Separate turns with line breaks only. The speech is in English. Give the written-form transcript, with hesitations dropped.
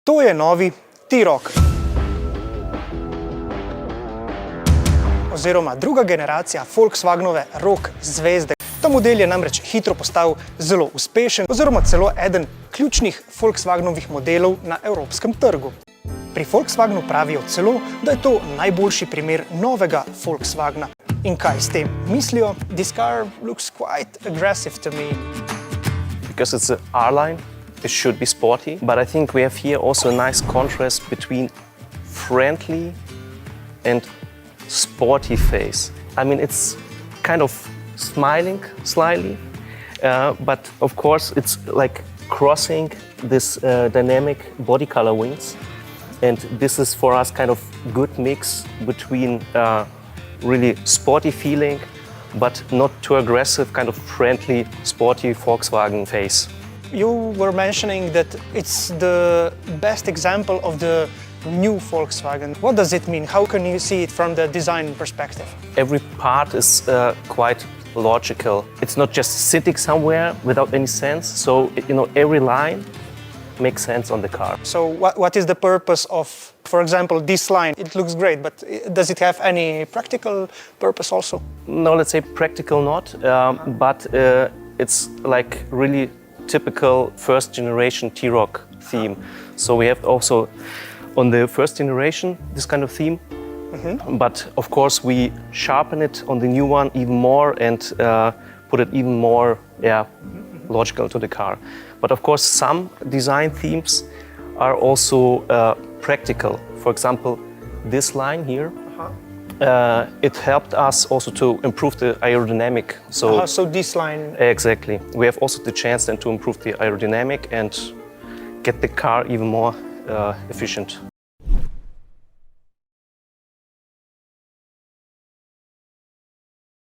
To je novi T-roc. Oziroma druga generacija Volkswagnove rock zvezde. Ta model je namreč hitro postal zelo uspešen oziroma celo eden ključnih Volkswagnovih modelov na evropskem trgu. Pri Volkswagnu pravijo celo, da je to najboljši primer novega Volkswagna. In kaj s tem mislijo? This car looks quite aggressive to me.
Because it's an R-line, it should be sporty, but I think we have here also a nice contrast between friendly and sporty face. I mean, it's kind of smiling slightly, but of course it's like crossing this dynamic body color wings, and this is for us kind of good mix between really sporty feeling but not too aggressive, kind of friendly, sporty Volkswagen face.
You were mentioning that it's the best example of the new Volkswagen. What does it mean? How can you see it from the design perspective?
Every part is quite logical. It's not just sitting somewhere without any sense. So, every line makes sense on the car.
So what is the purpose of, for example, this line? It looks great, but does it have any practical purpose also?
No, let's say practical not, but it's like really typical first generation T-roc theme. So we have also on the first generation this kind of theme, but of course we sharpen it on the new one even more and put it even more logical to the car. But of course some design themes are also practical. For example, this line here, it helped us also to improve the aerodynamic.
So this line...
Exactly. We have also the chance then to improve the aerodynamic and get the car even more efficient.